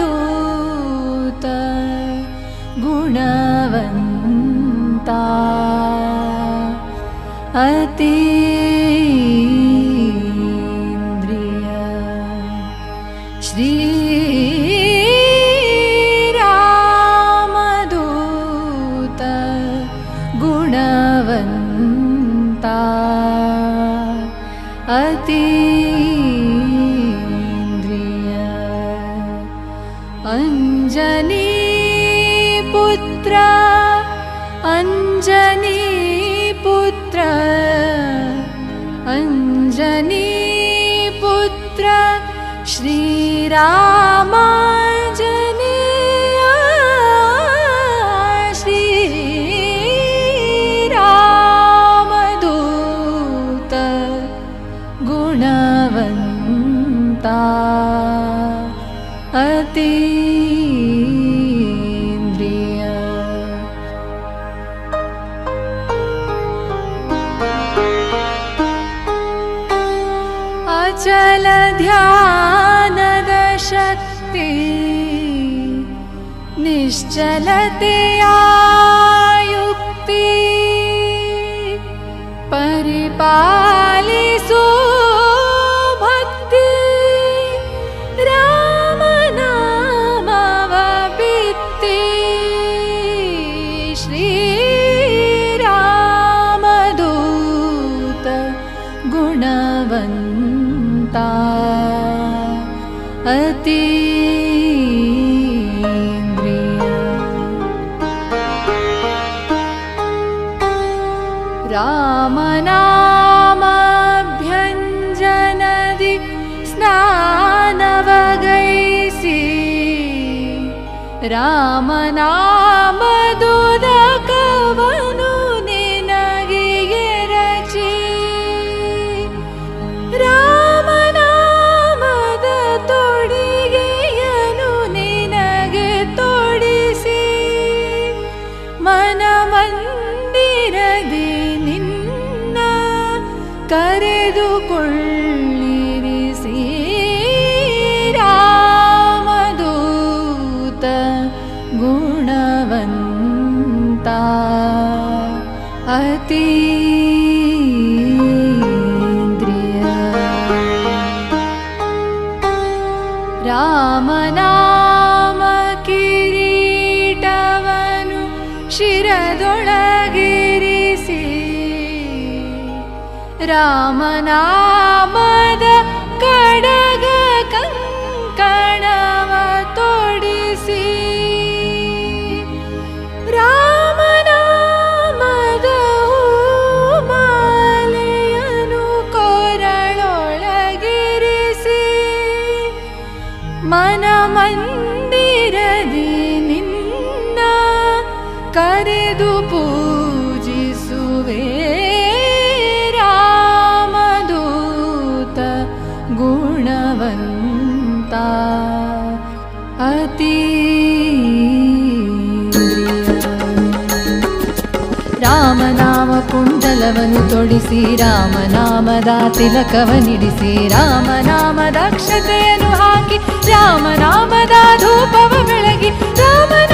श्रीरामदूत गुणवन्ता अतीन्द्रिय श्रीरामदूत गुणवन्ता अतीन्द्रिय अंजनीपुत्र अंजनीपुत्र अंजनीपुत्र श्रीरामांजनेय श्रीरामदूत गुणवन्ता अतीन्द्रिय अचल ध्यानद शक्ति निश्चलतेया युक्ति परिपालिसु भक्ति रामनामवपित्ति श्रीरामदूत गुणवन्ता अतीन्द्रिय रामनामभ्यञ्जनदि स्नानवगैसि रामनामदुदकवनु निनगिಗೆ ರಚಿ ರಾಮನಾಮದ ತೊಡಿಗೆಯನು ನಿನಗೆ ತೊಡಿಸಿ ಮನಮಂದಿರದಿ ನಿನ್ನ ಕರೆದುಕೊಳ್ಳಿರಿಸಿ ರಾಮದೂತ ಗುಣವಂತ ಅತೀಂದ್ರಿಯ ರಾಮನಾಮ ಕಿರೀಟವನು ಶಿರದೊಳಗಿರಿಸಿ ರಾಮನಾಮದ ಕಡಗ ಕಂಕಣವ ತೊಡಿಸಿ ರಾಮನಾಮದ ಹೂಮಾಲೆಯನು ಕೊರಳೊಳಗಿರಿಸಿ ಮನಮಂದಿರದಿ ನಿನ್ನ ಕರೆದು ಪೂಜಿಸುವೆ ರಾಮದೂತ ಗುಣವಂತ ಅತೀಂದ್ರಿಯ ರಾಮನಾಮ ಕುಂಡಲವನ್ನು ತೊಡಿಸಿ ರಾಮನಾಮದ ತಿಲಕವನಿಡಿಸಿ ರಾಮನಾಮದ ಅಕ್ಷತೆಯನ್ನು ಹಾಕಿ ರಾಮನಾಮದ ಧೂಪವ ಬೆಳಗಿ ರಾಮನ